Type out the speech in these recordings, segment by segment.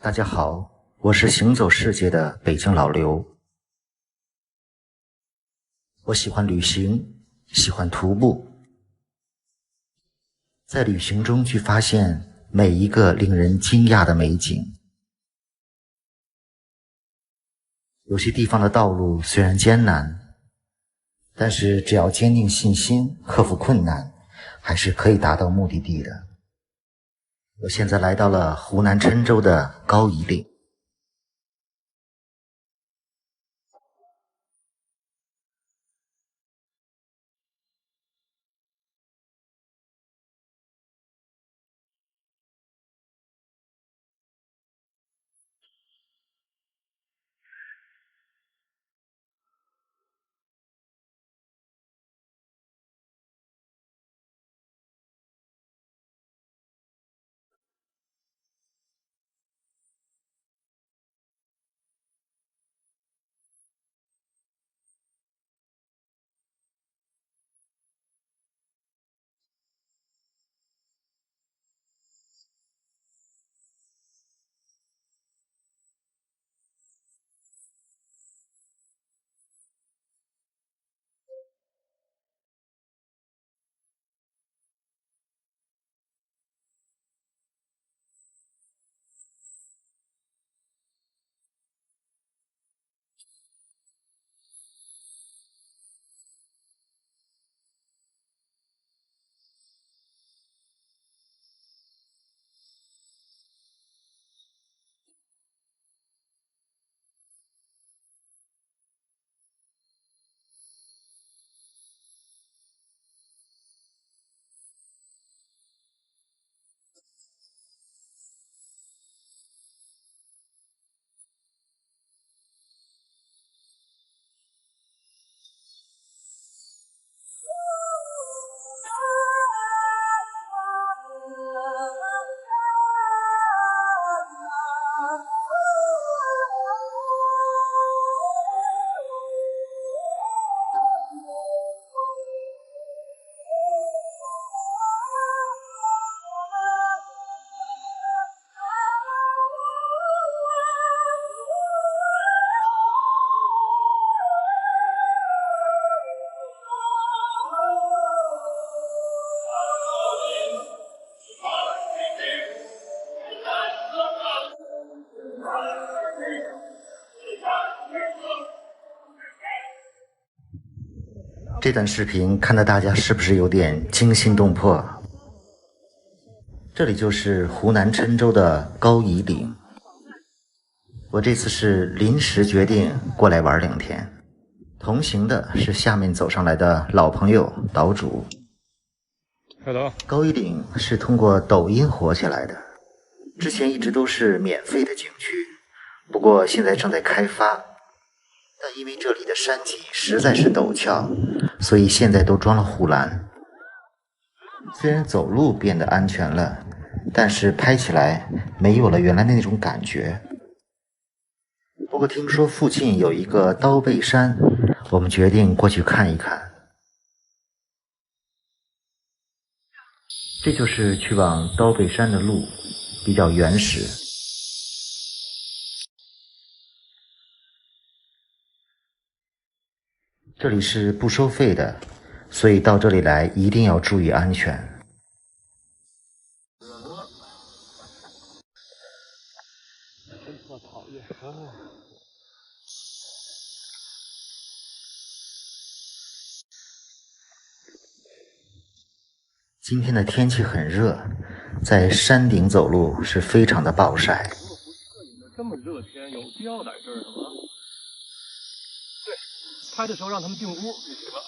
大家好，我是行走世界的北京老刘。我喜欢旅行，喜欢徒步，在旅行中去发现每一个令人惊讶的美景。有些地方的道路虽然艰难，但是只要坚定信心，克服困难，还是可以达到目的地的。我现在来到了湖南郴州的高仪岭。这段视频看得大家是不是有点惊心动魄？这里就是湖南郴州的高仪岭。我这次是临时决定过来玩2天，同行的是下面走上来的老朋友岛主。高仪岭是通过抖音火起来的，之前一直都是免费的景区，不过现在正在开发，但因为这里的山体实在是陡峭，所以现在都装了护栏。虽然走路变得安全了，但是拍起来没有了原来的那种感觉。不过听说附近有一个刀背山，我们决定过去看一看。这就是去往刀背山的路，比较原始。这里是不收费的，所以到这里来一定要注意安全。今天的天气很热，在山顶走路是非常的暴晒。这么热天有必要在这儿的吗？对，拍的时候让他们进屋就行了。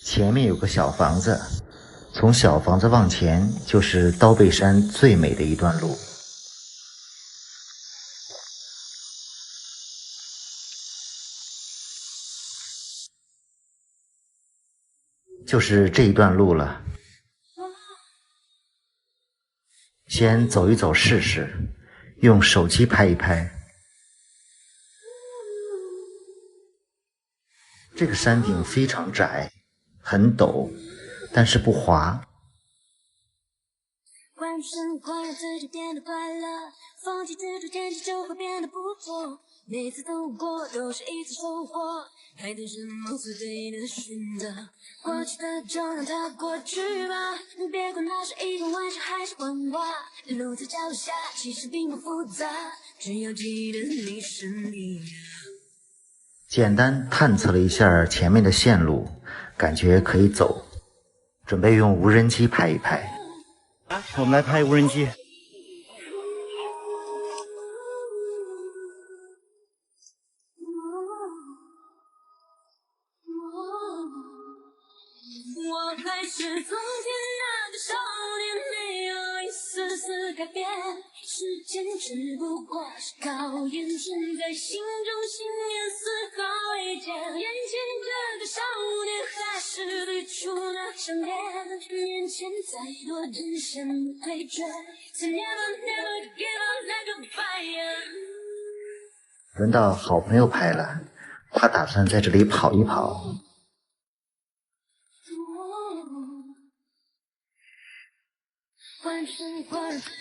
前面有个小房子，从小房子往前就是刀背山最美的一段路。就是这一段路了，先走一走试试，用手机拍一拍。这个山顶非常窄，很陡，但是不滑。换生活让自己变得快乐，放弃执着坚持就会变得不错。每次走过都是一次收获，还等什么做对的选择？过去的就让它过去吧，别管那是一个玩笑还是谎话。路在脚下，其实并不复杂，只要记得你是你。简单探测了一下前面的线路，感觉可以走，准备用无人机拍一拍。我们来拍无人机。我还是从前那个少年，没有一丝丝改变。时间只不过是考验，存在心中信念丝毫未减。眼前这个少年还是最初那张脸，面前再多真相不退却。So never never give up like a fire。轮到好朋友拍了，他打算在这里跑一跑。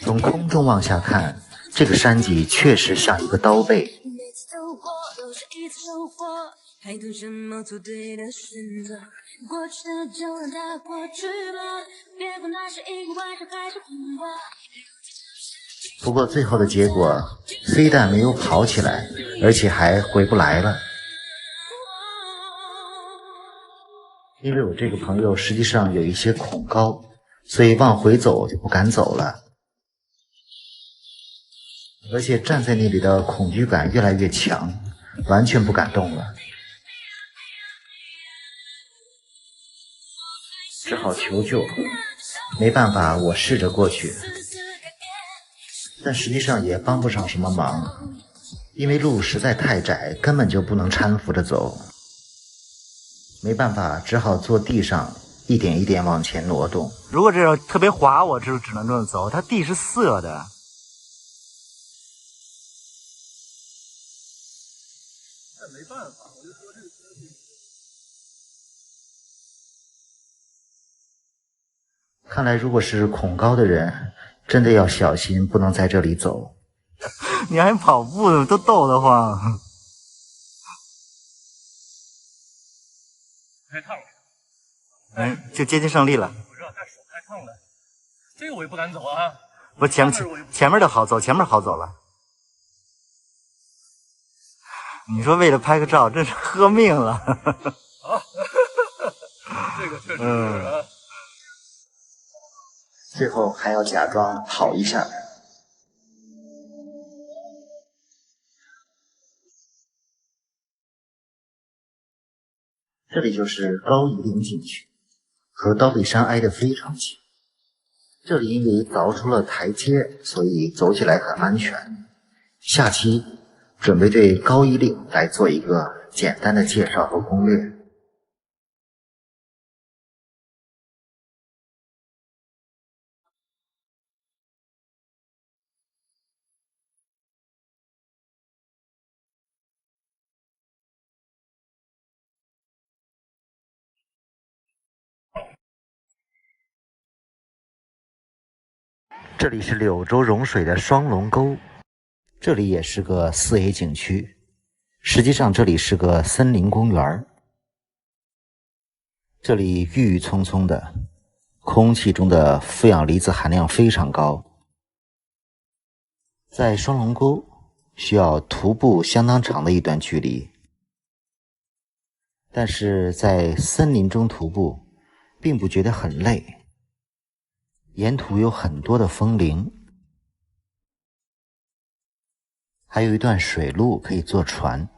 从空中往下看，这个山脊确实像一个刀背。还等什么做对的选择？过去的就让它过去吧，别管那是一个玩笑还是谎话。不过最后的结果非但没有跑起来，而且还回不来了。因为我这个朋友实际上有一些恐高，所以往回走就不敢走了，而且站在那里的恐惧感越来越强，完全不敢动了，只好求救。没办法，我试着过去，但实际上也帮不上什么忙，因为路实在太窄，根本就不能搀扶着走。没办法，只好坐地上一点一点往前挪动。如果这要特别滑，我只能这么走，它地是涩的。但没办法，我就说这个车子。看来如果是恐高的人，真的要小心，不能在这里走。你还跑步呢，都逗得慌。太烫了。就接近胜利了。不是，但手太烫了，这个我也不敢走啊。不，前面的好走，前面好走了。你说为了拍个照，真是喝命了。啊，这个确实是啊。最后还要假装跑一下。这里就是高夷陵景区，和刀背山挨得非常近。这里因为凿出了台阶，所以走起来很安全。下期准备对高夷陵来做一个简单的介绍和攻略。这里是柳州融水的双龙沟，这里也是个4A 景区，实际上这里是个森林公园。这里郁郁葱葱的，空气中的负氧离子含量非常高。在双龙沟需要徒步相当长的一段距离，但是在森林中徒步并不觉得很累。沿途有很多的风铃，还有一段水路可以坐船。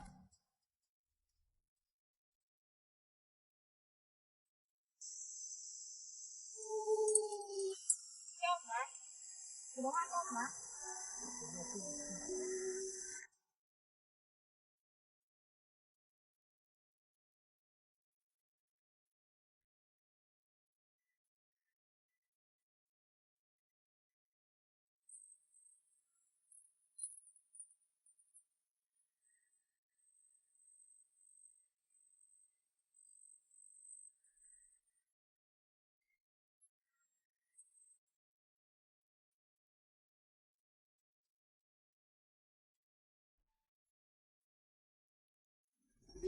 你的话叫什么？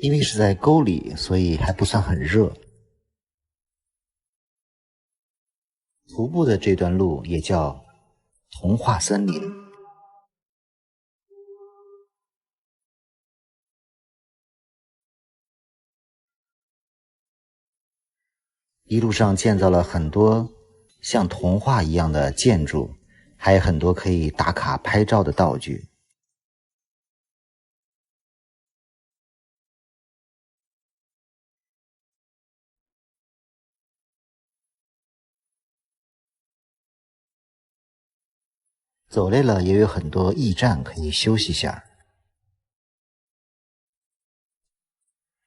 因为是在沟里，所以还不算很热。徒步的这段路也叫童话森林。一路上建造了很多像童话一样的建筑，还有很多可以打卡拍照的道具。走累了也有很多驿站可以休息下。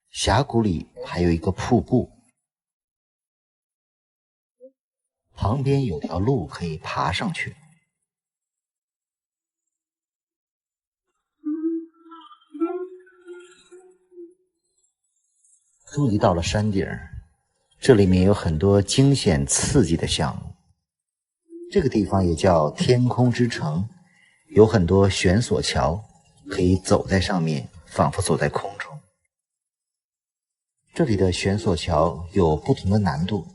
峡谷里还有一个瀑布，旁边有条路可以爬上去。终于到了山顶，这里面有很多惊险刺激的项目。这个地方也叫天空之城，有很多悬索桥，可以走在上面，仿佛走在空中。这里的悬索桥有不同的难度，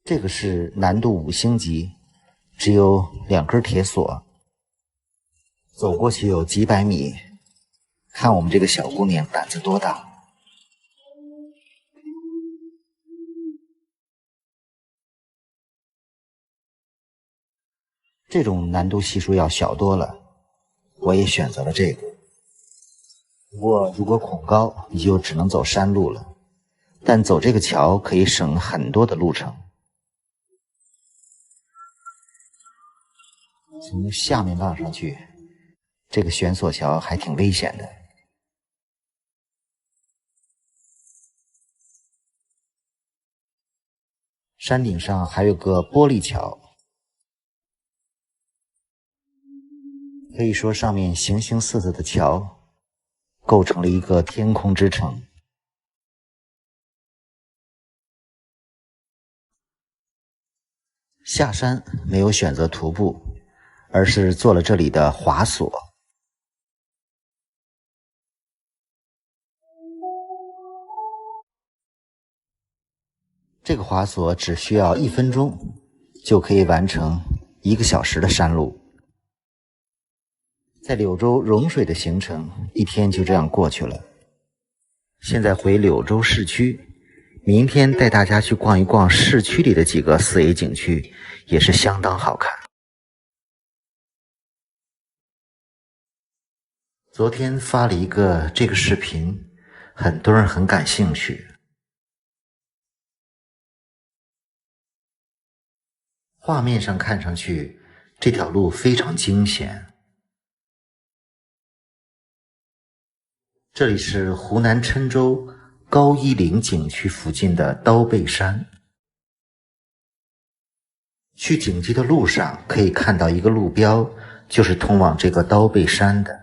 这个是难度5星级，只有2根铁索，走过去有几百米。看我们这个小姑娘胆子多大！这种难度系数要小多了，我也选择了这个。不过如果恐高，你就只能走山路了，但走这个桥可以省很多的路程。从下面望上去，这个悬索桥还挺危险的。山顶上还有个玻璃桥，可以说上面形形色色的桥构成了一个天空之城。下山没有选择徒步，而是做了这里的滑索。这个滑索只需要1分钟就可以完成1个小时的山路。在柳州融水的行程1天就这样过去了。现在回柳州市区，明天带大家去逛一逛市区里的几个4A 景区，也是相当好看。昨天发了一个这个视频，很多人很感兴趣。画面上看上去，这条路非常惊险。这里是湖南郴州高一岭景区附近的刀背山。去景区的路上可以看到一个路标，就是通往这个刀背山的。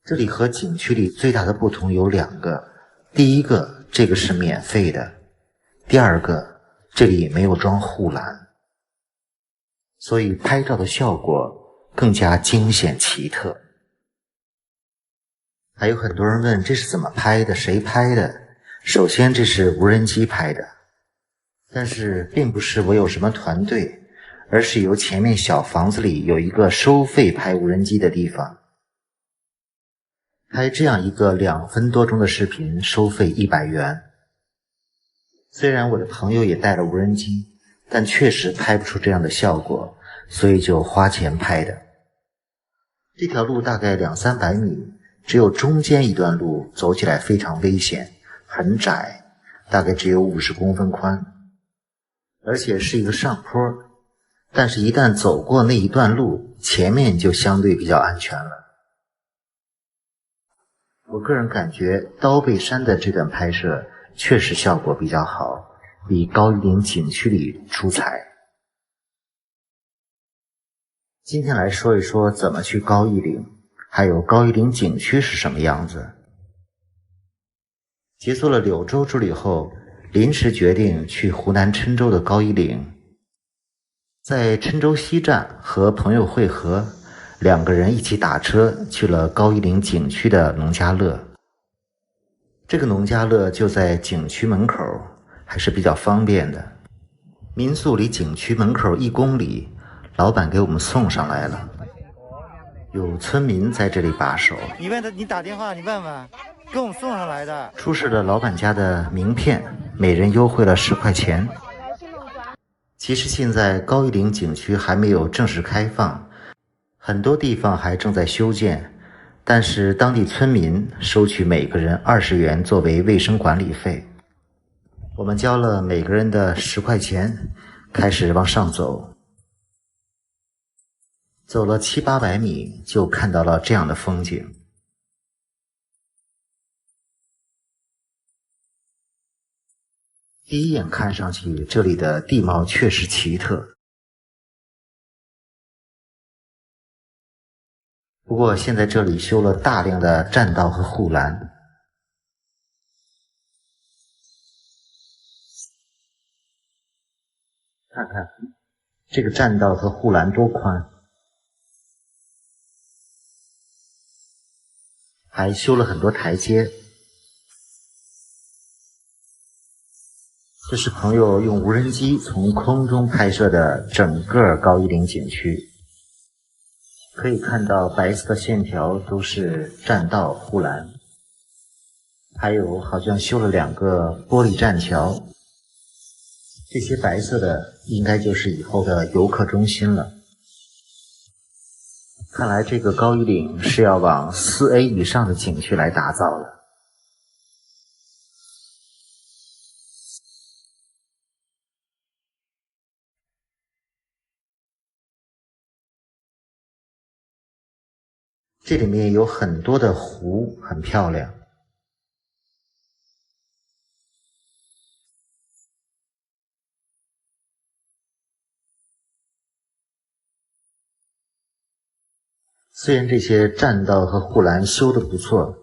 这里和景区里最大的不同有2个，第一个，这个是免费的；第二个，这里没有装护栏，所以拍照的效果更加惊险奇特。还有很多人问这是怎么拍的，谁拍的？首先这是无人机拍的，但是并不是我有什么团队，而是由前面小房子里有一个收费拍无人机的地方。拍这样一个2分多钟的视频收费100元。虽然我的朋友也带了无人机，但确实拍不出这样的效果，所以就花钱拍的。这条路大概200-300米，只有中间一段路走起来非常危险，很窄，大概只有50公分宽，而且是一个上坡，但是一旦走过那一段路，前面就相对比较安全了。我个人感觉刀背山的这段拍摄确实效果比较好，比高一岭景区里出彩。今天来说一说怎么去高一岭，还有高一岭景区是什么样子。结束了柳州之旅后，临时决定去湖南郴州的高一岭。在郴州西站和朋友会合， 2个人一起打车去了高一岭景区的农家乐。这个农家乐就在景区门口，还是比较方便的。民宿离景区门口1公里，老板给我们送上来了。有村民在这里把守。你问他，你打电话，你问问，给我们送上来的。出示了老板家的名片，每人优惠了10块钱。其实现在高一岭景区还没有正式开放，很多地方还正在修建，但是当地村民收取每个人20元作为卫生管理费。我们交了每个人的10块钱，开始往上走。走了700-800米，就看到了这样的风景。第一眼看上去，这里的地貌确实奇特。不过现在这里修了大量的栈道和护栏。看看这个栈道和护栏多宽，还修了很多台阶。这是朋友用无人机从空中拍摄的整个高一岭景区，可以看到白色的线条都是栈道护栏，还有好像修了2个玻璃栈桥，这些白色的应该就是以后的游客中心了。看来这个高一岭是要往4A 以上的景区来打造了。这里面有很多的湖，很漂亮。虽然这些栈道和护栏修得不错，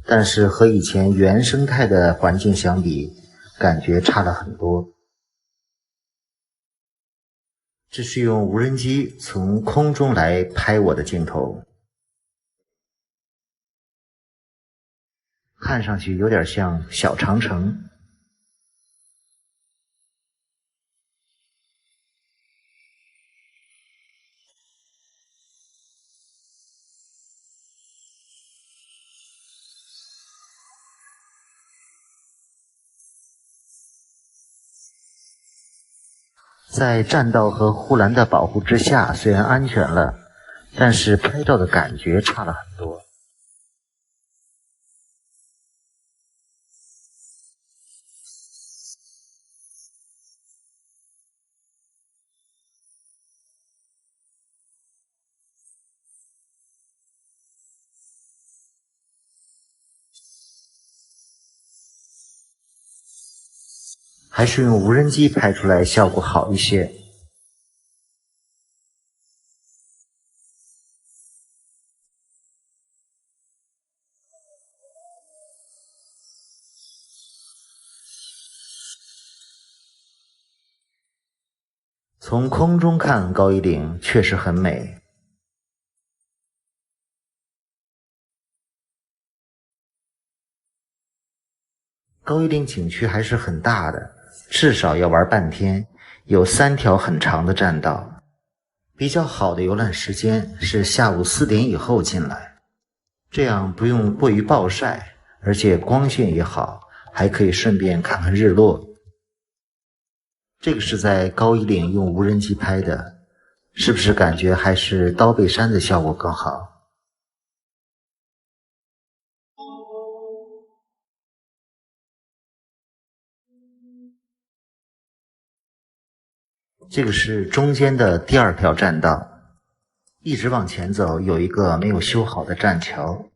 但是和以前原生态的环境相比，感觉差了很多。这是用无人机从空中来拍我的镜头，看上去有点像小长城。在栈道和护栏的保护之下，虽然安全了，但是拍照的感觉差了很多。还是用无人机拍出来效果好一些。从空中看高一岭确实很美。高一岭景区还是很大的，至少要玩半天，有3条很长的栈道。比较好的游览时间是下午4点以后进来，这样不用过于暴晒，而且光线也好，还可以顺便看看日落。这个是在高一岭用无人机拍的，是不是感觉还是刀背山的效果更好？这个是中间的第2条栈道，一直往前走，有一个没有修好的栈桥。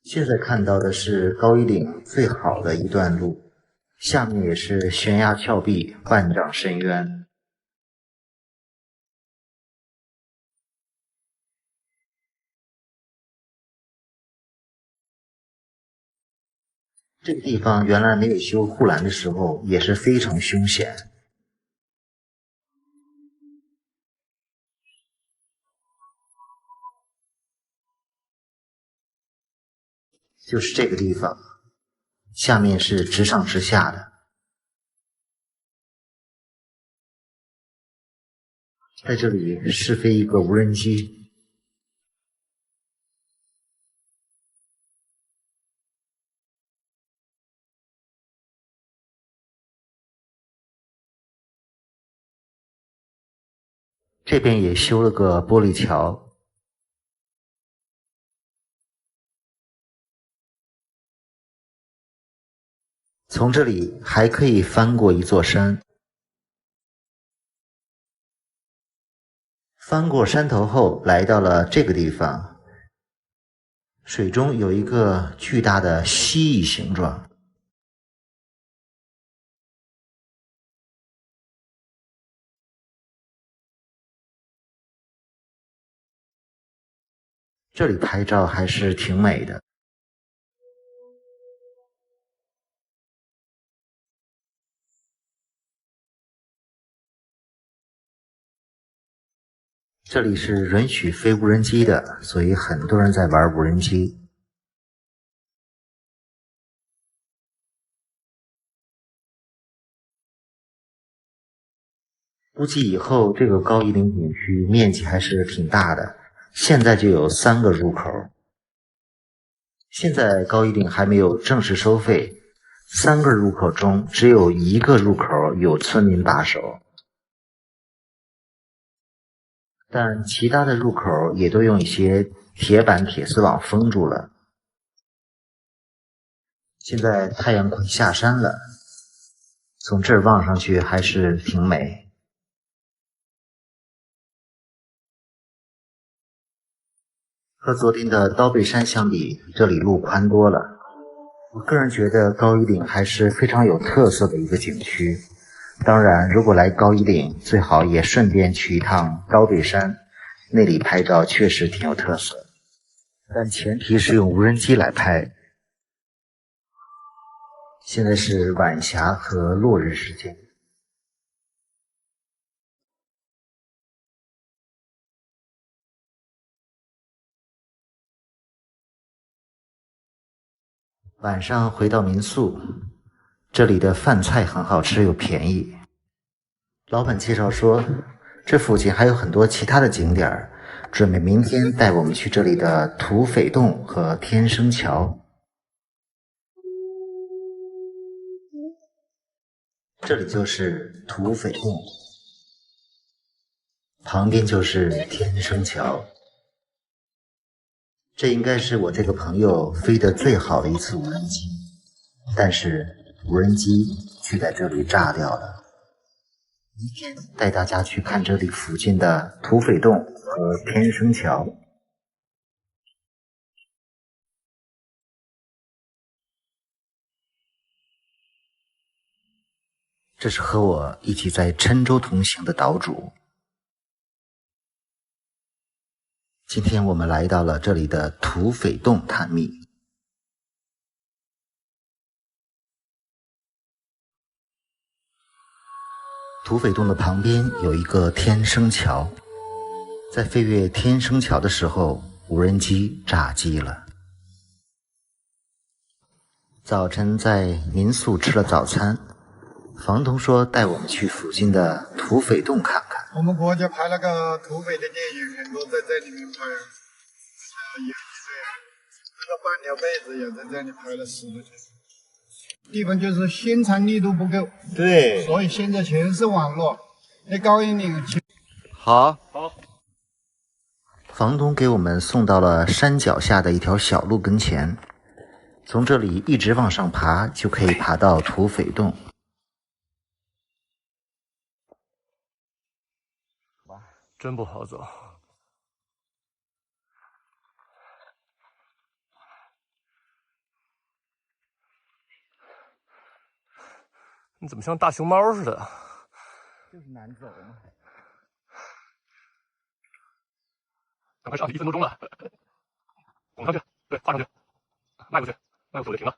现在看到的是高一岭最好的一段路，下面也是悬崖峭壁，万丈深渊。这个地方原来没有修护栏的时候也是非常凶险。就是这个地方，下面是直上直下的。在这里试飞一个无人机，这边也修了个玻璃桥。从这里还可以翻过一座山。翻过山头后，来到了这个地方，水中有一个巨大的蜥蜴形状。这里拍照还是挺美的。这里是允许飞无人机的，所以很多人在玩无人机。估计以后这个高夷岭景区面积还是挺大的，现在就有3个入口。现在高夷岭还没有正式收费，3个入口中只有1个入口有村民把守。但其他的入口也都用一些铁板、铁丝网封住了。现在太阳快下山了，从这儿望上去还是挺美。和昨天的刀背山相比，这里路宽多了。我个人觉得高夷岭还是非常有特色的一个景区。当然，如果来高夷岭，最好也顺便去一趟刀背山，那里拍照确实挺有特色，但前提是用无人机来拍。现在是晚霞和落日时间。晚上回到民宿，这里的饭菜很好吃又便宜。老板介绍说，这附近还有很多其他的景点，准备明天带我们去这里的土匪洞和天生桥。这里就是土匪洞，旁边就是天生桥。这应该是我这个朋友飞得最好的一次无人机，但是无人机却在这里炸掉了。明天带大家去看这里附近的土匪洞和天生桥。这是和我一起在郴州同行的岛主。今天我们来到了这里的土匪洞探秘。土匪洞的旁边有一个天生桥，在飞越天生桥的时候，无人机炸机了。早晨在民宿吃了早餐，房东说带我们去附近的土匪洞看看。我们国家拍那个土匪的电影，很多在这里面拍，也这个半条被子也在这里拍了10多天。地方就是宣传力度不够，对，所以现在全是网络。那高引领好。房东给我们送到了山脚下的一条小路跟前，从这里一直往上爬，就可以爬到土匪洞。真不好走。你怎么像大熊猫似的？就是难走嘛。赶快上去，1分多钟了。拱上去，对，画上去，迈过去，迈过去我就停了。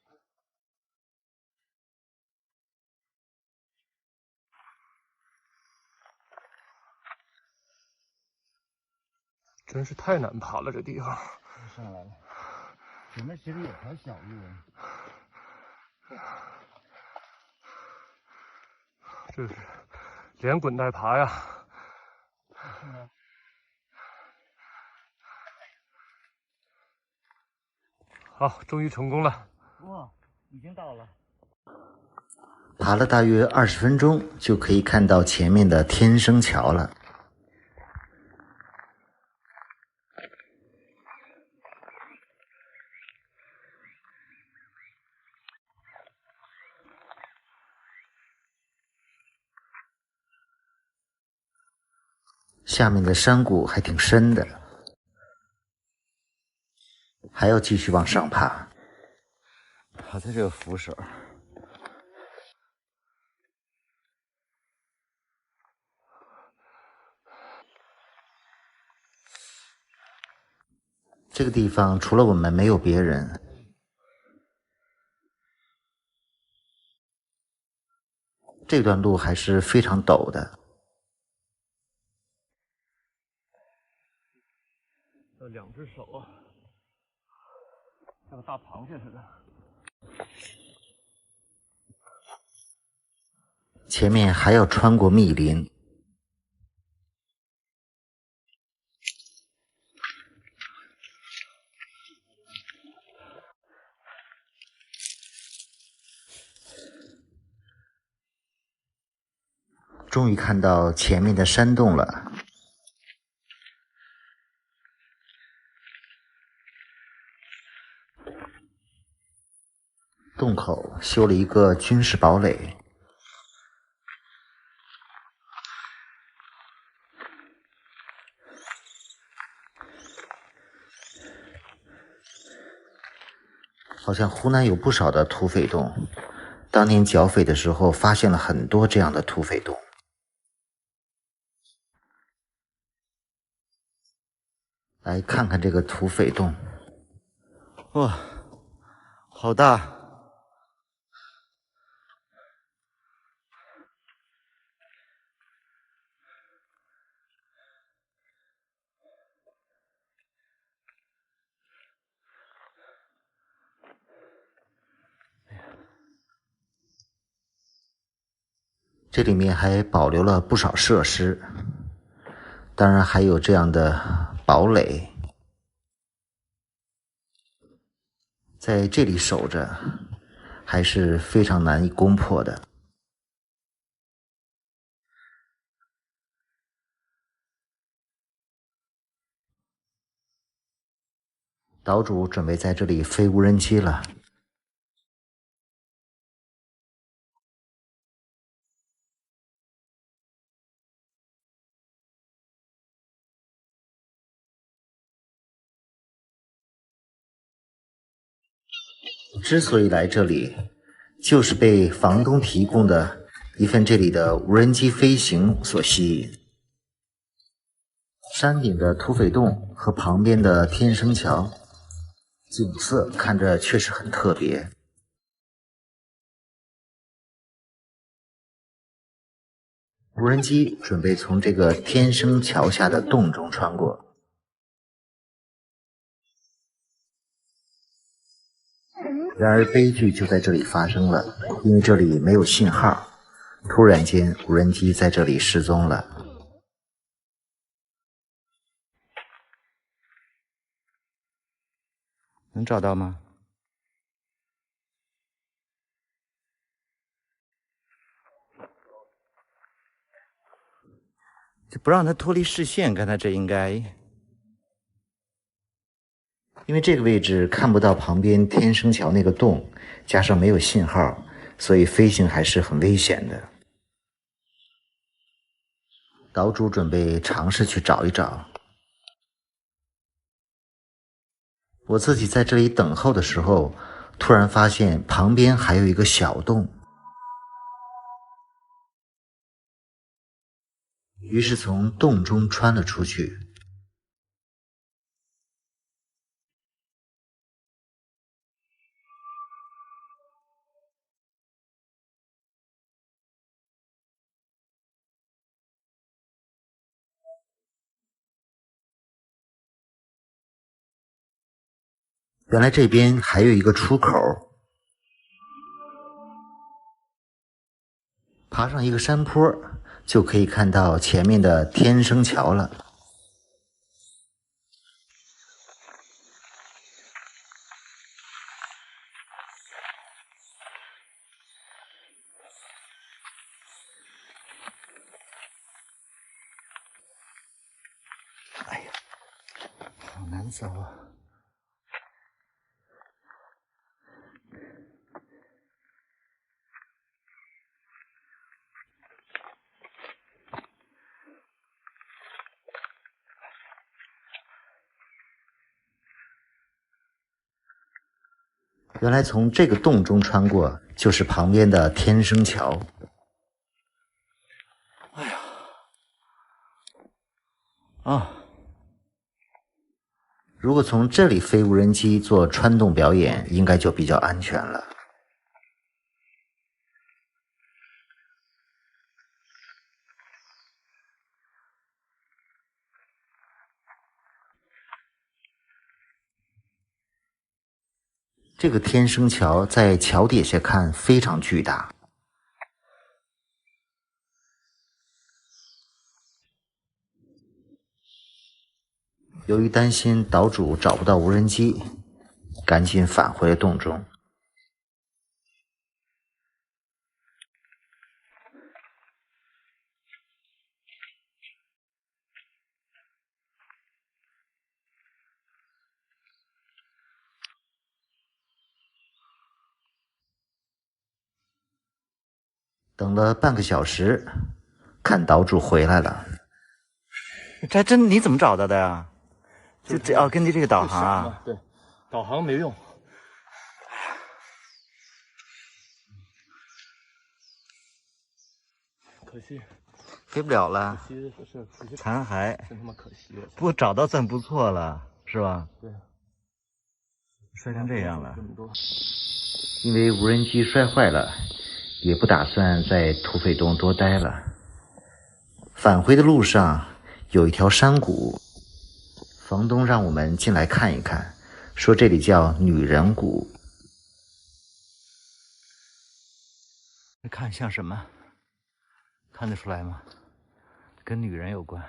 真是太难爬了，这地方。上来了。前面其实有条小路。这是连滚带爬呀。好，终于成功了。哇，已经到了。爬了大约20分钟，就可以看到前面的天生桥了。下面的山谷还挺深的，还要继续往上爬。好在这个扶手。这个地方除了我们没有别人。这段路还是非常陡的。2只手啊，像个大螃蟹似的。前面还要穿过密林。终于看到前面的山洞了。洞口修了一个军事堡垒。好像湖南有不少的土匪洞，当年剿匪的时候发现了很多这样的土匪洞。来看看这个土匪洞，哇，好大！这里面还保留了不少设施，当然还有这样的堡垒，在这里守着还是非常难以攻破的。岛主准备在这里飞无人机了。之所以来这里，就是被房东提供的一份这里的无人机飞行所吸引。山顶的土匪洞和旁边的天生桥，景色看着确实很特别。无人机准备从这个天生桥下的洞中穿过。然而悲剧就在这里发生了，因为这里没有信号，突然间无人机在这里失踪了。能找到吗？就不让它脱离视线，刚才这应该，因为这个位置看不到旁边天生桥那个洞，加上没有信号，所以飞行还是很危险的。岛主准备尝试去找一找。我自己在这里等候的时候，突然发现旁边还有一个小洞，于是从洞中穿了出去。原来这边还有一个出口，爬上一个山坡就可以看到前面的天生桥了。哎呀，好难走啊！原来从这个洞中穿过，就是旁边的天生桥。哎呀，啊！如果从这里飞无人机做穿洞表演，应该就比较安全了。这个天生桥在桥底下看非常巨大。由于担心岛主找不到无人机，赶紧返回了洞中。等了半个小时，看岛主回来了。这真你怎么找到的呀？就只要根据这个导航啊？对，导航没用。可惜飞不了了，可惜残骸，真他妈可惜了。不过找到算不错了，是吧？对，摔成这样了。因为无人机摔坏了，也不打算在土匪洞多待了。返回的路上有一条山谷，房东让我们进来看一看，说这里叫女人谷。看像什么？看得出来吗？跟女人有关。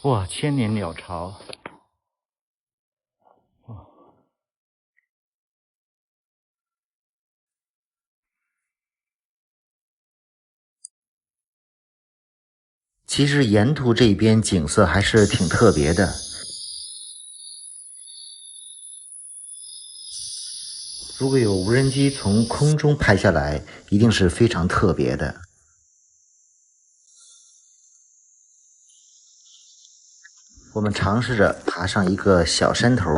哇，千年鸟巢。哇，其实沿途这边景色还是挺特别的。如果有无人机从空中拍下来，一定是非常特别的。我们尝试着爬上一个小山头，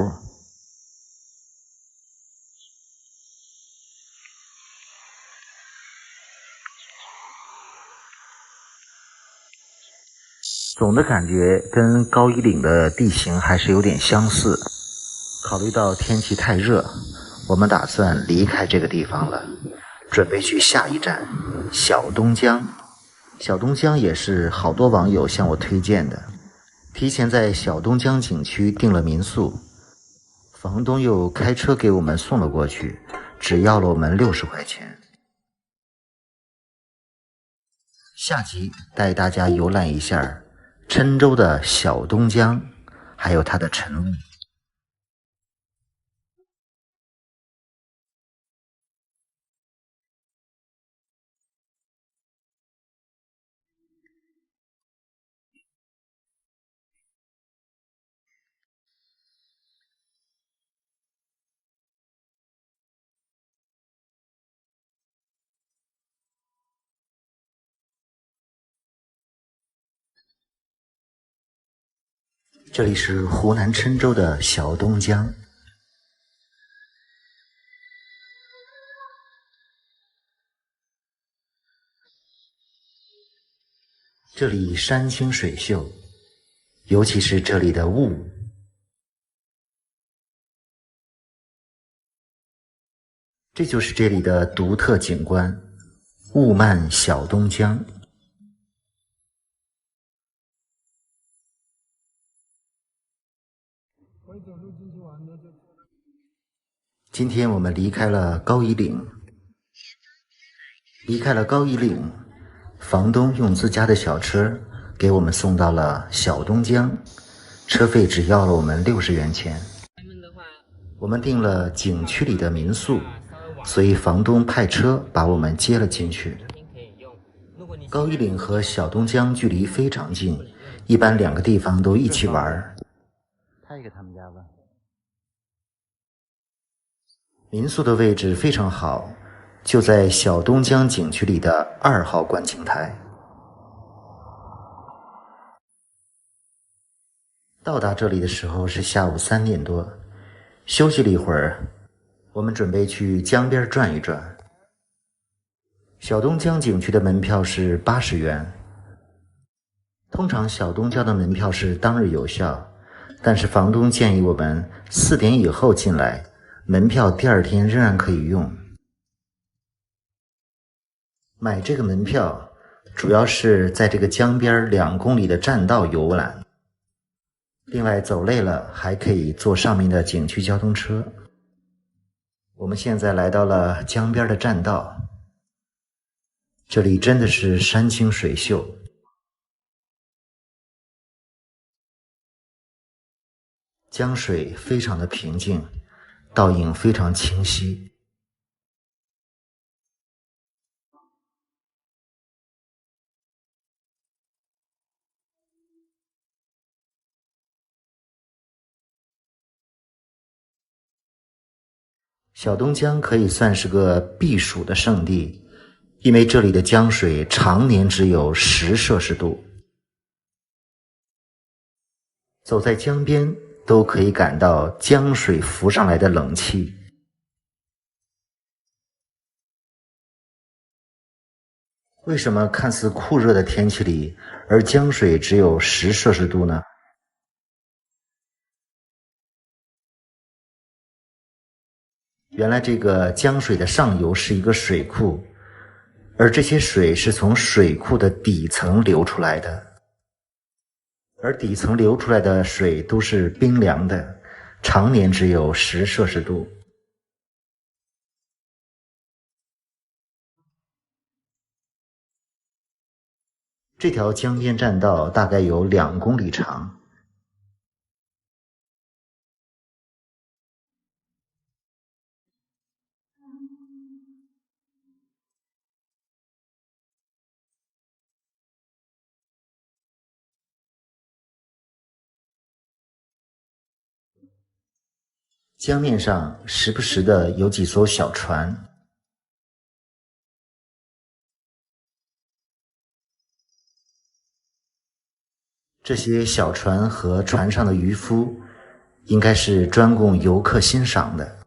总的感觉跟高一岭的地形还是有点相似。考虑到天气太热，我们打算离开这个地方了，准备去下一站小东江。小东江也是好多网友向我推荐的，提前在小东江景区订了民宿，房东又开车给我们送了过去，只要了我们60块钱。下集带大家游览一下郴州的小东江，还有它的晨雾。这里是湖南郴州的小东江。这里山清水秀，尤其是这里的雾。这就是这里的独特景观，雾漫小东江。今天我们离开了高椅岭，房东用自家的小车给我们送到了小东江，车费只要了我们60元钱。我们订了景区里的民宿，所以房东派车把我们接了进去。高椅岭和小东江距离非常近，一般2个地方都一起玩。拍给他们家吧。民宿的位置非常好，就在小东江景区里的2号观景台。到达这里的时候是下午3点多，休息了一会儿，我们准备去江边转一转。小东江景区的门票是80元。通常小东江的门票是当日有效，但是房东建议我们4点以后进来，门票第2天仍然可以用。买这个门票主要是在这个江边2公里的栈道游览，另外走累了还可以坐上面的景区交通车。我们现在来到了江边的栈道，这里真的是山清水秀，江水非常的平静，倒影非常清晰。小东江可以算是个避暑的胜地，因为这里的江水常年只有10摄氏度，走在江边都可以感到江水浮上来的冷气。为什么看似酷热的天气里，而江水只有10摄氏度呢？原来这个江水的上游是一个水库，而这些水是从水库的底层流出来的，而底层流出来的水都是冰凉的，常年只有10摄氏度。这条江边栈道大概有2公里长。江面上时不时的有几艘小船，这些小船和船上的渔夫应该是专供游客欣赏的。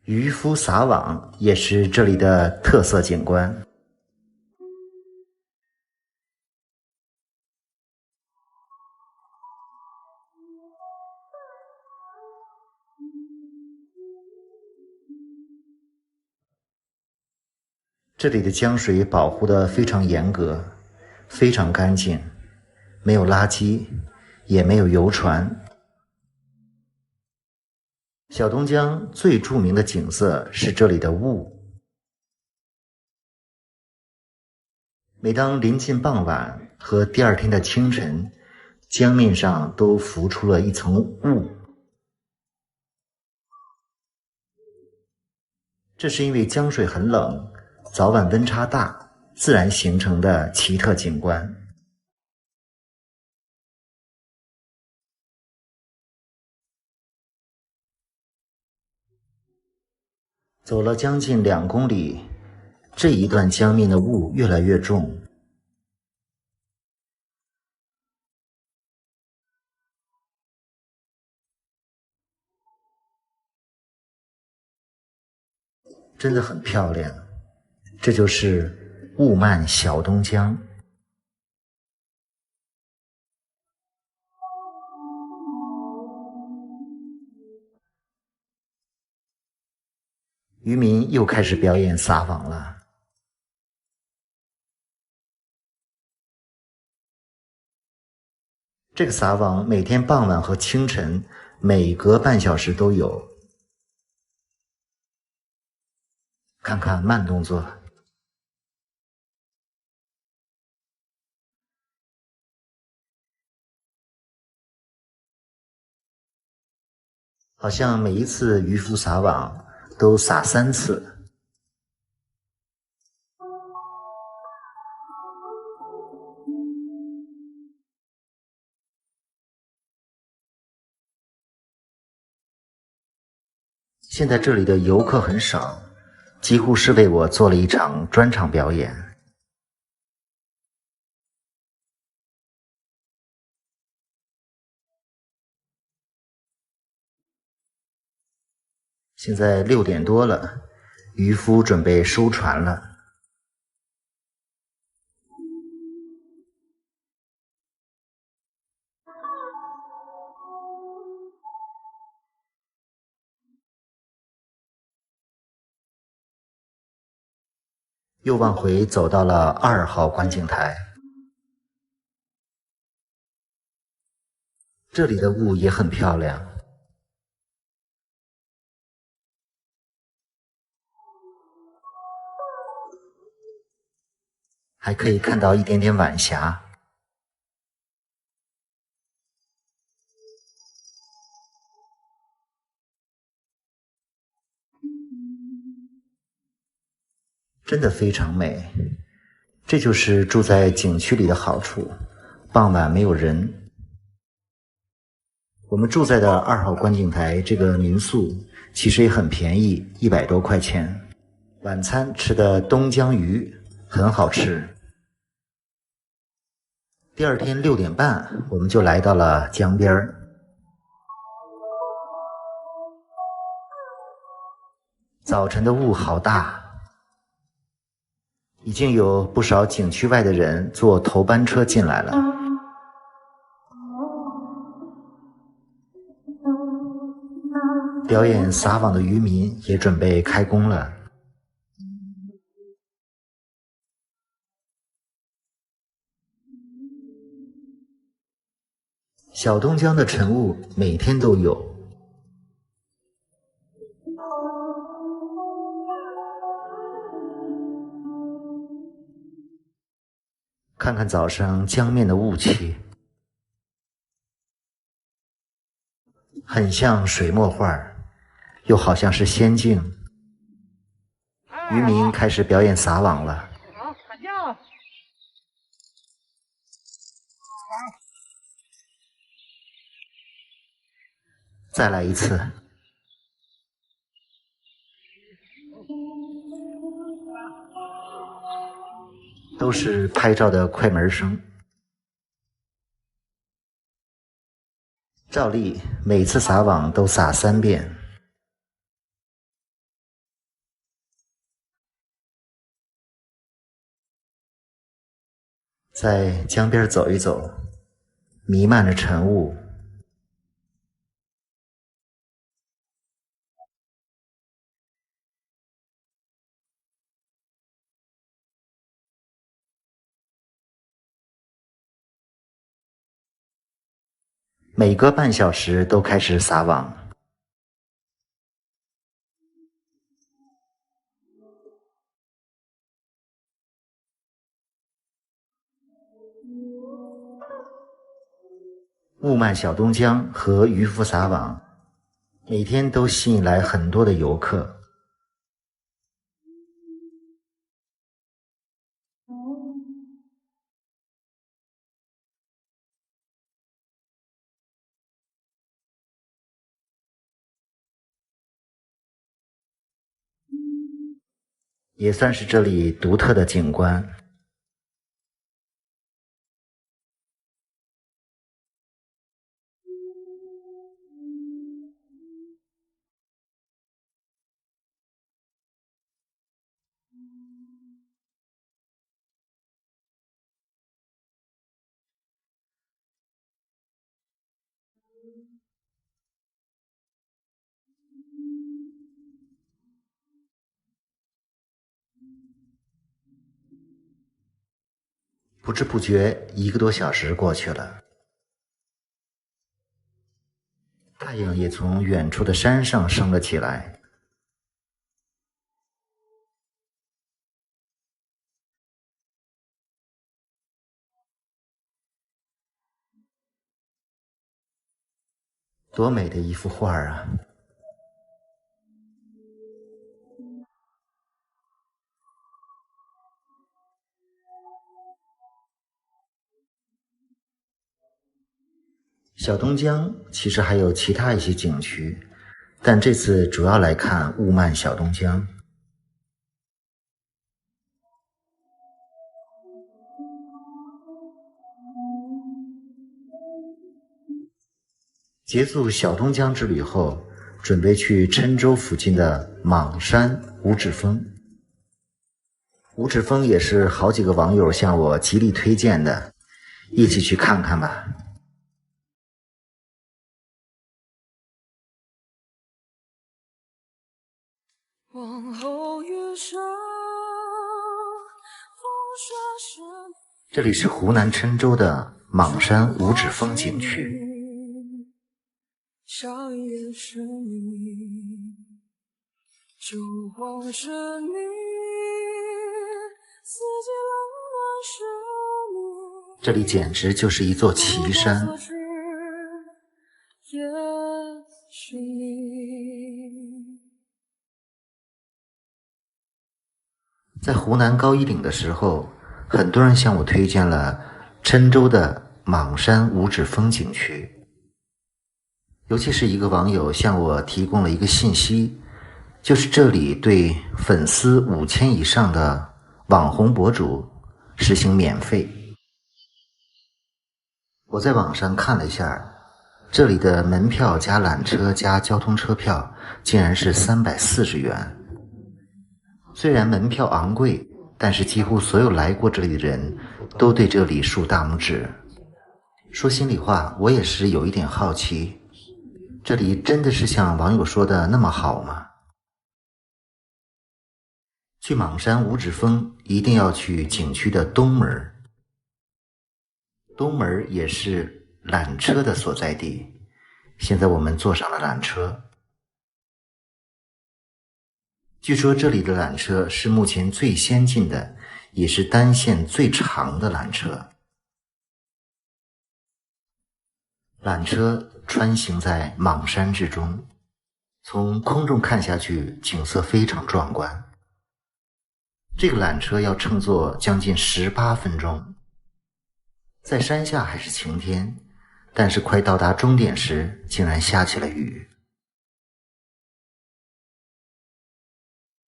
渔夫撒网也是这里的特色景观。这里的江水保护得非常严格，非常干净，没有垃圾，也没有游船。小东江最著名的景色是这里的雾。每当临近傍晚和第2天的清晨，江面上都浮出了一层雾。这是因为江水很冷，早晚温差大，自然形成的奇特景观。走了将近2公里，这一段江面的雾越来越重。真的很漂亮，这就是雾漫小东江。渔民又开始表演撒网了。这个撒网每天傍晚和清晨每隔半小时都有。看看慢动作，好像每一次渔夫撒网都撒3次。现在这里的游客很少，几乎是为我做了一场专场表演。现在6点多了，渔夫准备收船了。又往回走到了2号观景台，这里的雾也很漂亮，还可以看到一点点晚霞。真的非常美，这就是住在景区里的好处，傍晚没有人。我们住在的2号观景台这个民宿其实也很便宜，100多块钱。晚餐吃的东江鱼很好吃。第二天6点半，我们就来到了江边儿。早晨的雾好大，已经有不少景区外的人坐头班车进来了。表演撒网的渔民也准备开工了。小东江的晨雾每天都有。看看早上江面的雾气，很像水墨画，又好像是仙境。渔民开始表演撒网了。好，喊叫。再来一次。都是拍照的快门声。照例每次撒网都撒3遍。在江边走一走，弥漫着晨雾。每隔半小时都开始撒网。雾漫小东江和渔夫撒网，每天都吸引来很多的游客。也算是这里独特的景观。不知不觉1个多小时过去了，太阳也从远处的山上升了起来。多美的一幅画啊！小东江其实还有其他一些景区，但这次主要来看雾漫小东江。结束小东江之旅后，准备去郴州附近的莽山五指峰。五指峰也是好几个网友向我极力推荐的，一起去看看吧。往后余生，这里是湖南郴州的莽山五指峰景区。笑也是你，就望着你，四季冷暖是你。这里简直就是一座奇山。也是你。在湖南高一岭的时候，很多人向我推荐了郴州的莽山五指峰景区。尤其是一个网友向我提供了一个信息，就是这里对粉丝5000以上的网红博主实行免费。我在网上看了一下，这里的门票加缆车加交通车票竟然是340元。虽然门票昂贵，但是几乎所有来过这里的人都对这里竖大拇指。说心里话，我也是有一点好奇，这里真的是像网友说的那么好吗？去莽山五指峰一定要去景区的东门，东门也是缆车的所在地。现在我们坐上了缆车，据说这里的缆车是目前最先进的，也是单线最长的缆车。缆车穿行在莽山之中，从空中看下去，景色非常壮观。这个缆车要乘坐将近18分钟。在山下还是晴天，但是快到达终点时，竟然下起了雨。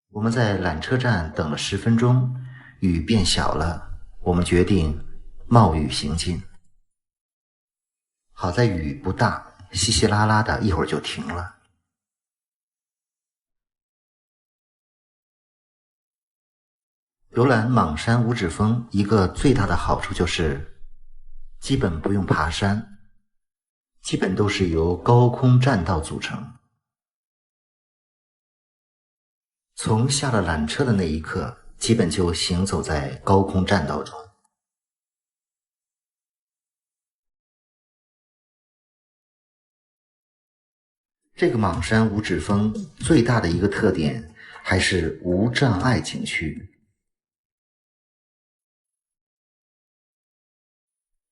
我们在缆车站等了10分钟，雨变小了，我们决定冒雨行进。好在雨不大，稀稀拉拉的，一会儿就停了。游览莽山五指峰一个最大的好处就是基本不用爬山，基本都是由高空栈道组成。从下了缆车的那一刻，基本就行走在高空栈道中。这个莽山五指峰最大的一个特点还是无障碍景区，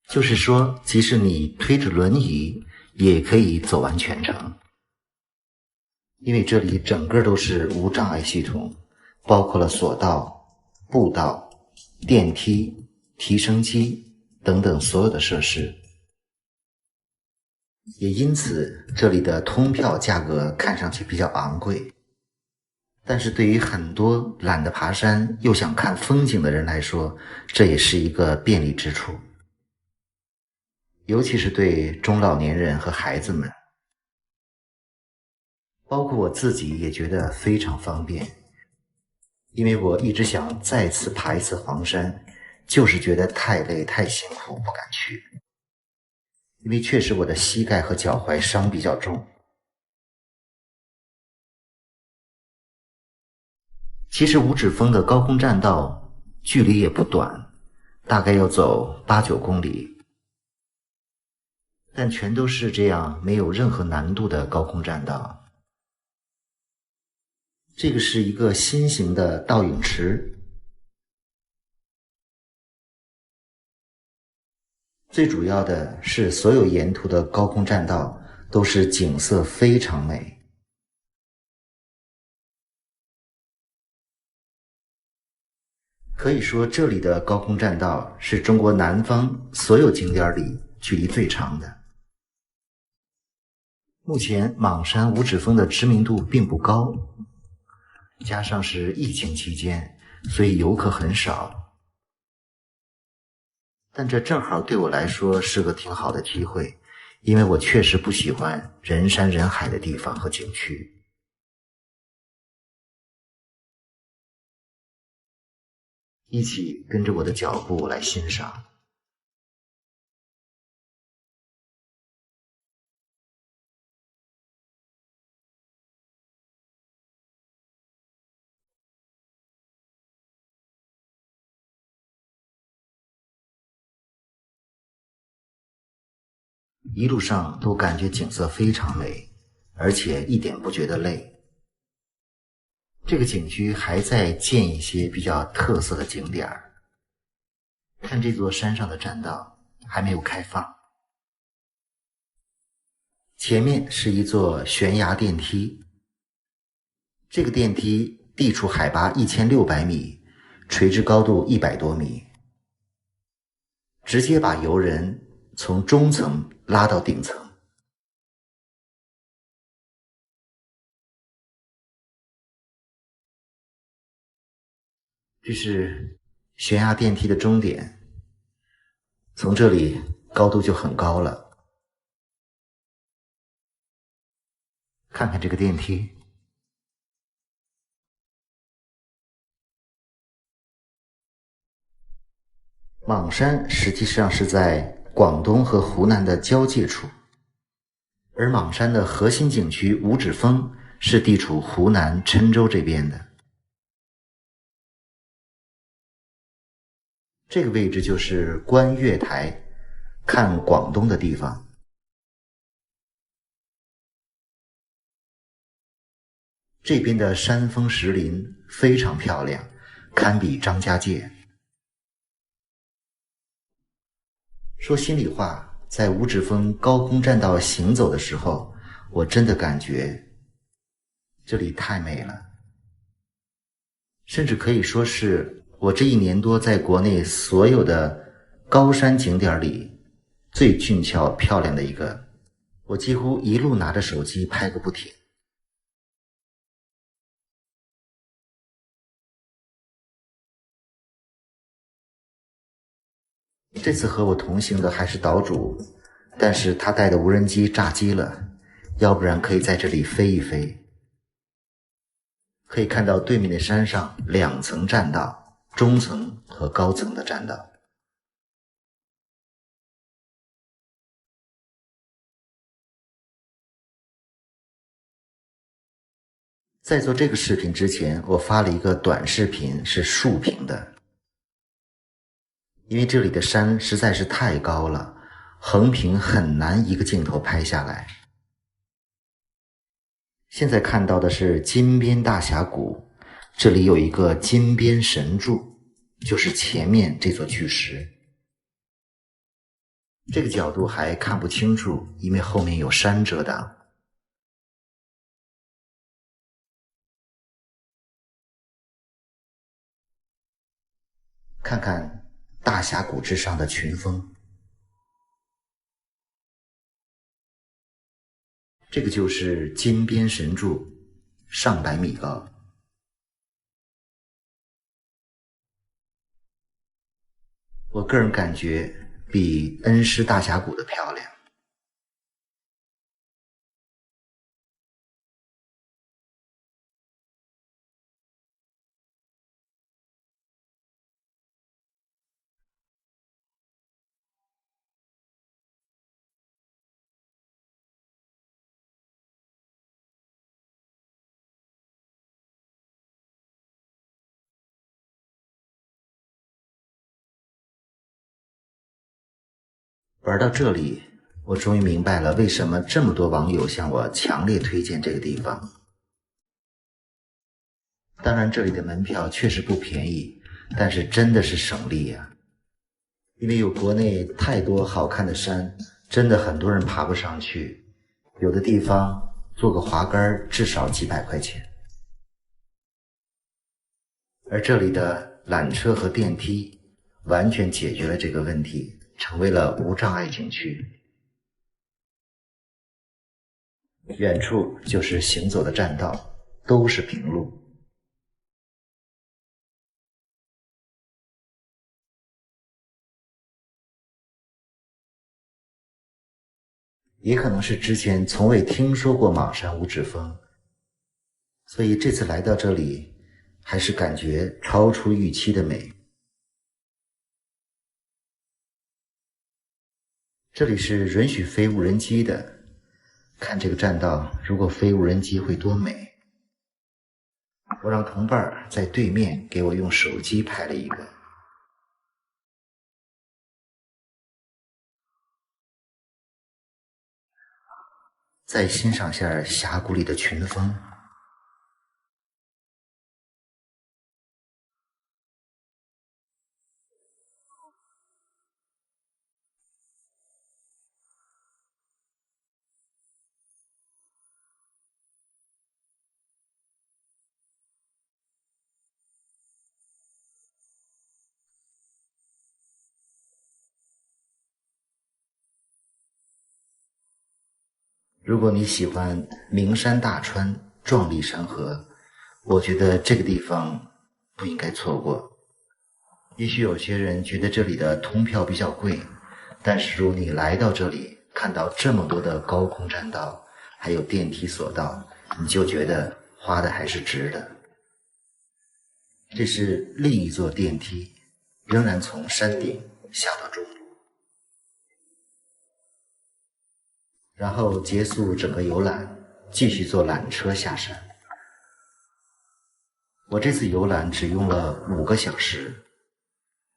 就是说即使你推着轮椅也可以走完全程。因为这里整个都是无障碍系统，包括了索道、步道、电梯、提升机等等所有的设施。也因此这里的通票价格看上去比较昂贵，但是对于很多懒得爬山又想看风景的人来说，这也是一个便利之处，尤其是对中老年人和孩子们，包括我自己也觉得非常方便。因为我一直想再次爬一次黄山，就是觉得太累太辛苦不敢去，因为确实我的膝盖和脚踝伤比较重。其实五指峰的高空栈道距离也不短，大概要走8-9公里，但全都是这样没有任何难度的高空栈道。这个是一个新型的倒影池，最主要的是所有沿途的高空栈道都是景色非常美。可以说这里的高空栈道是中国南方所有景点里距离最长的。目前莽山五指峰的知名度并不高，加上是疫情期间，所以游客很少。但这正好对我来说是个挺好的机会，因为我确实不喜欢人山人海的地方和景区。一起跟着我的脚步来欣赏。一路上都感觉景色非常美，而且一点不觉得累。这个景区还在建一些比较特色的景点儿。看这座山上的栈道还没有开放。前面是一座悬崖电梯，这个电梯地处海拔1600米，垂直高度100多米，直接把游人从中层拉到顶层。这是悬崖电梯的终点，从这里高度就很高了。看看这个电梯，莽山实际上是在广东和湖南的交界处，而莽山的核心景区五指峰是地处湖南郴州这边的。这个位置就是观月台，看广东的地方。这边的山峰石林非常漂亮，堪比张家界。说心里话，在五指峰高空栈道行走的时候，我真的感觉这里太美了，甚至可以说是我这1年多在国内所有的高山景点里最俊俏漂亮的一个。我几乎一路拿着手机拍个不停。这次和我同行的还是岛主，但是他带的无人机炸机了，要不然可以在这里飞一飞。可以看到对面的山上2层栈道，中层和高层的栈道。在做这个视频之前，我发了一个短视频，是竖屏的。因为这里的山实在是太高了，横屏很难一个镜头拍下来。现在看到的是金边大峡谷，这里有一个金边神柱，就是前面这座巨石。这个角度还看不清楚，因为后面有山遮挡。看看大峡谷之上的群峰，这个就是金边神柱，上百米高。我个人感觉比恩施大峡谷的漂亮。玩到这里，我终于明白了为什么这么多网友向我强烈推荐这个地方。当然这里的门票确实不便宜，但是真的是省力呀。因为有国内太多好看的山，真的很多人爬不上去，有的地方坐个滑竿至少几百块钱。而这里的缆车和电梯完全解决了这个问题，成为了无障碍景区。远处就是行走的栈道，都是平路。也可能是之前从未听说过莽山五指峰，所以这次来到这里，还是感觉超出预期的美。这里是允许飞无人机的，看这个栈道，如果飞无人机会多美。我让同伴在对面给我用手机拍了一个。再欣赏下峡谷里的群峰。如果你喜欢名山大川、壮丽山河，我觉得这个地方不应该错过。也许有些人觉得这里的通票比较贵，但是如果你来到这里，看到这么多的高空栈道，还有电梯索道，你就觉得花的还是值的。这是另一座电梯，仍然从山顶下到中部。然后结束整个游览，继续坐缆车下山。我这次游览只用了5个小时，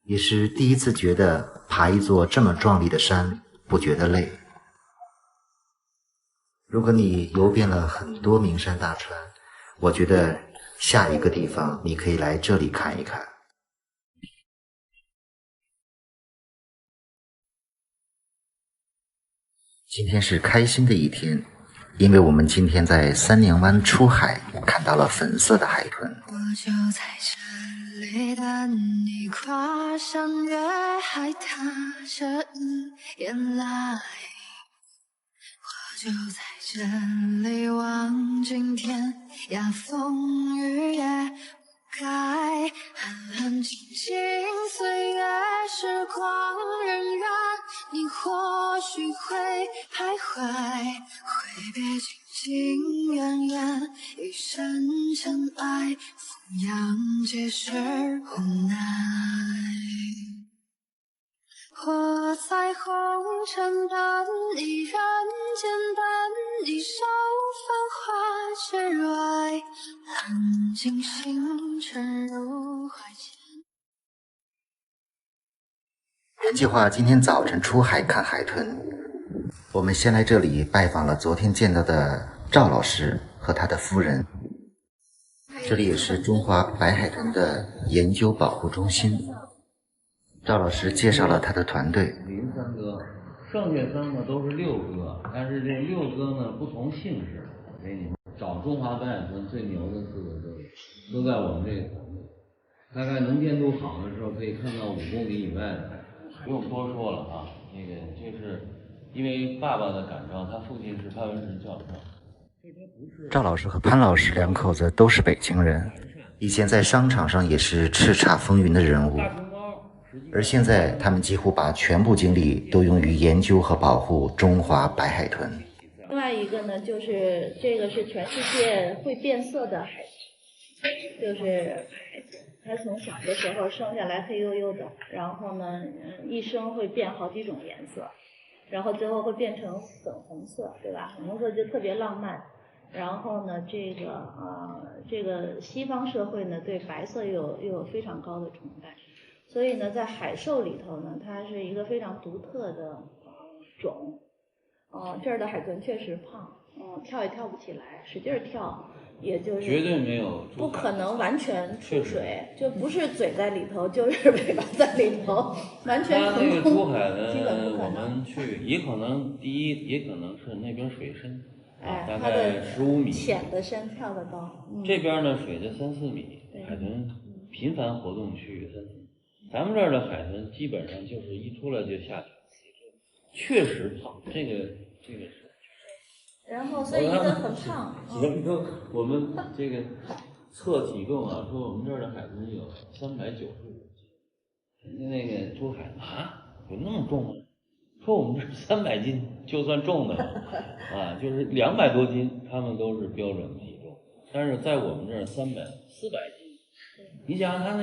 也是第一次觉得爬一座这么壮丽的山不觉得累。如果你游遍了很多名山大川，我觉得下一个地方你可以来这里看一看。今天是开心的一天，因为我们今天在三娘湾出海看到了粉色的海豚。我就在这里等你跨山越海，踏着你眼来。我就在这里望尽天涯风雨也不改，安安静静岁月时光荏苒，你或许会徘徊，挥别紧紧远远，一生尘埃，俯仰皆是无奈。我在红尘等你，人间等你，手繁华之外，揽尽星辰入怀间。原计划今天早晨出海看海豚，我们先来这里拜访了昨天见到的赵老师和他的夫人。这里也是中华白海豚的研究保护中心。赵老师介绍了他的团队。林三哥，剩下3个都是六哥，但是这六哥呢不同姓氏。我给你们找中华白海豚最牛的4个都在我们这个团队。大概能见度好的时候可以看到5公里以外的海豚。不用多说了啊，那个就是因为爸爸的感召，他父亲是潘文石教授。赵老师和潘老师2口子都是北京人，以前在商场上也是叱咤风云的人物，而现在他们几乎把全部精力都用于研究和保护中华白海豚。另外一个呢，就是这个是全世界会变色的海豚，就是它从小的时候生下来黑黝黝的，然后呢，一生会变好几种颜色，然后最后会变成粉红色，对吧？粉红色就特别浪漫。然后呢，这个西方社会呢，对白色又有非常高的崇拜，所以呢，在海兽里头呢，它是一个非常独特的肿。这儿的海豚确实胖，跳也跳不起来，使劲跳，也就是绝对没有不可能完全出水，就不是嘴在里头，就是尾巴在里头，完全它那个珠海呢，基本不可我能。们去也可能第一，也可能是那边水深大它概的15米，浅的深，跳得高。这边呢水在3、4米，海豚频繁活动区域3、4米。咱们这儿的海豚基本上就是一出来就下去，确实胖，这个是。然后所以一个很胖。我们这个测体重啊，说我们这儿的海豚有390斤，那个珠海有那么重吗？说我们这300斤就算重的了就是200多斤，他们都是标准体重，但是在我们这儿400斤，你想想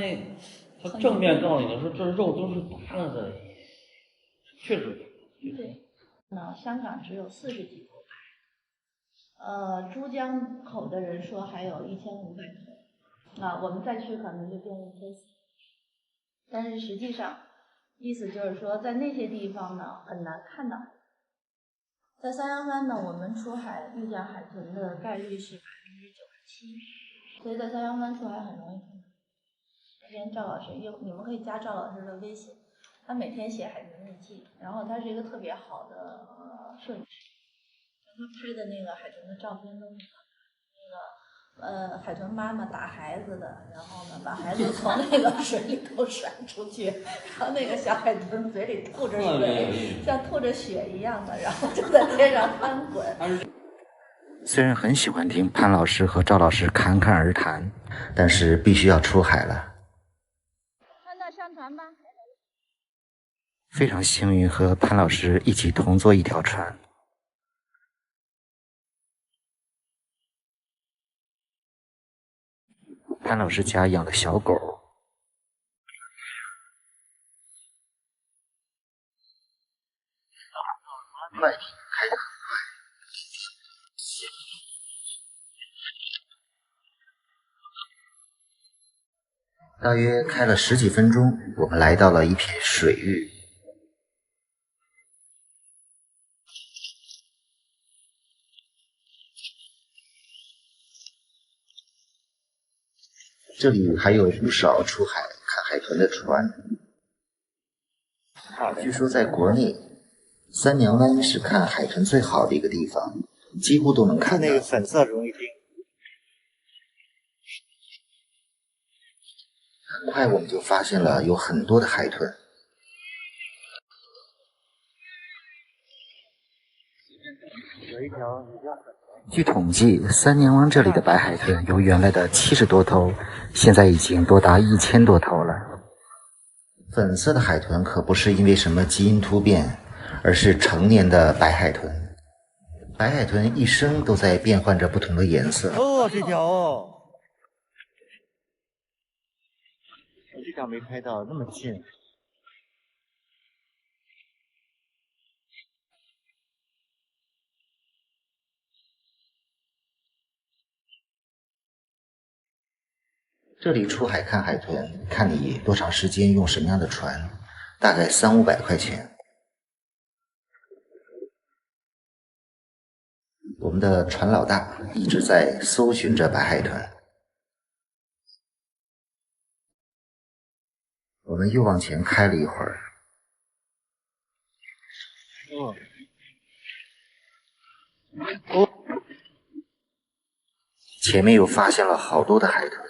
他正面告诉你说这肉都是大了的，确实。对，香港只有40几头白，珠江口的人说还有1500头，我们再去可能就变1400，但是实际上意思就是说在那些地方呢很难看到。在三阳湾呢，我们出海遇见海豚的概率是97%，所以在三阳湾出海很容易看到。之前赵老师你们可以加赵老师的微信，他每天写海豚日记，然后他是一个特别好的摄影师，他拍的那个海豚的照片都是那个海豚妈妈打孩子的，然后呢把孩子从那个水里头甩出去，然后那个小海豚嘴里吐着水，像吐着血一样的，然后就在天上翻滚。虽然很喜欢听潘老师和赵老师侃侃而谈，但是必须要出海了。看到上船吧。非常幸运和潘老师一起同坐一条船。潘老师家养的小狗，快艇开得很快，大约开了10几分钟，我们来到了一片水域。这里还有不少出海看海豚的船。据说在国内，三娘湾是看海豚最好的一个地方，几乎都能看到。那个粉色容易钉。很快我们就发现了有很多的海豚。据统计，三娘湾这里的白海豚由原来的70多头，现在已经多达1000多头了。粉色的海豚可不是因为什么基因突变，而是成年的白海豚。白海豚一生都在变换着不同的颜色。这条我这条没拍到，那么近。这里出海看海豚，看你多长时间，用什么样的船，大概300-500块钱。我们的船老大一直在搜寻着白海豚。我们又往前开了一会儿。前面又发现了好多的海豚。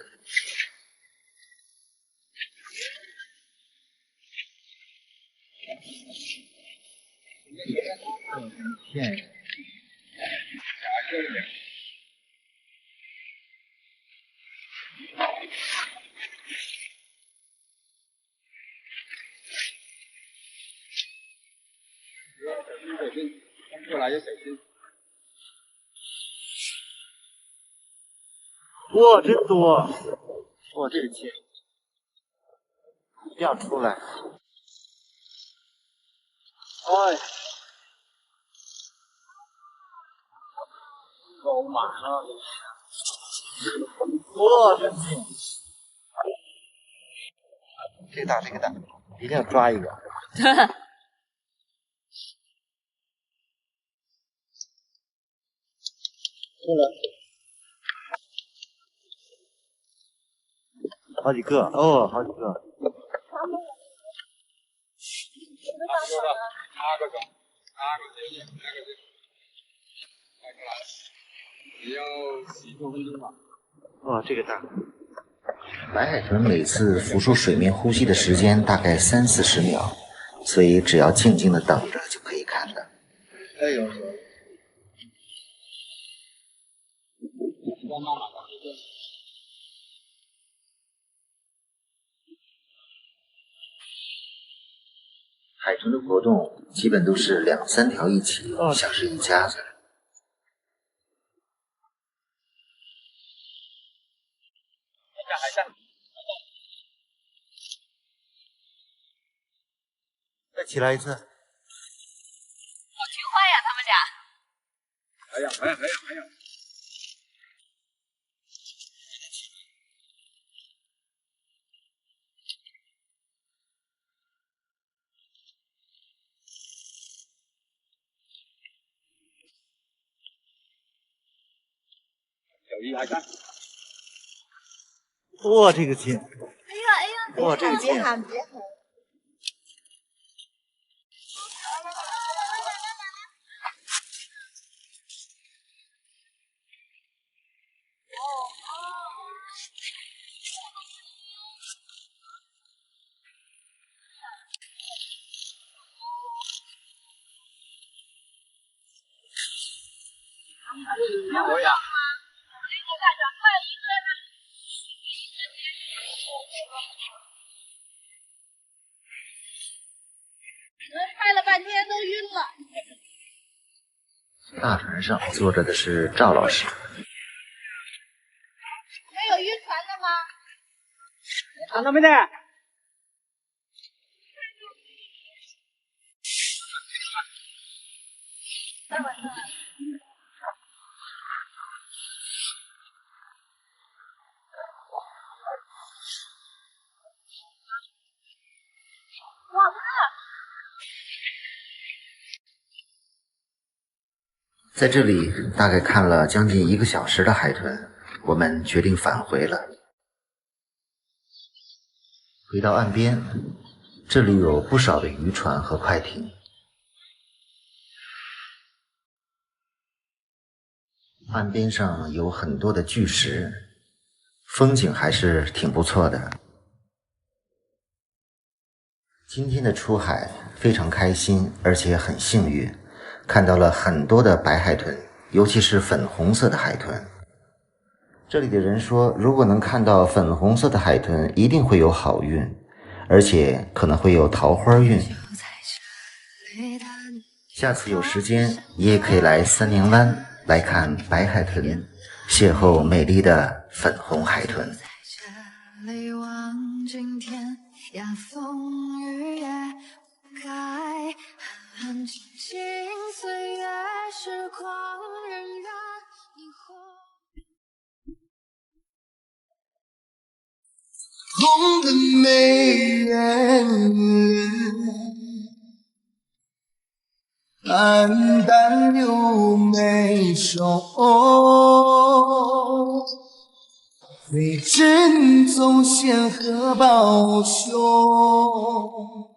哇，真多！哇，这个近，一定要出来！哎，够满了！哇，真近！这个大，这个大，一定要抓一个。过来。好几个哦，好几个。哦，这个大。白海豚每次浮出水面呼吸的时间大概30-40秒，所以只要静静的等着就可以看了。哎呦！海豚的活动基本都是2-3条一起，像是一家子。再起来一次。好听话呀，他们家。还有。哇，这个亲！哎呀，哇，这个亲！别喊。我呀。拍了半天都晕了。大船上坐着的是赵老师。没有晕船的吗？看到没得？在这里大概看了将近1个小时的海豚，我们决定返回了。回到岸边，这里有不少的渔船和快艇。岸边上有很多的巨石，风景还是挺不错的。今天的出海非常开心，而且很幸运，看到了很多的白海豚，尤其是粉红色的海豚。这里的人说，如果能看到粉红色的海豚，一定会有好运，而且可能会有桃花运。下次有时间，你也可以来三年湾来看白海豚，邂逅美丽的粉红海豚。呀，风雨也不改，寒冷静静，岁月时光荏苒，你红的没人黯淡又没收，非珍重显赫报雄。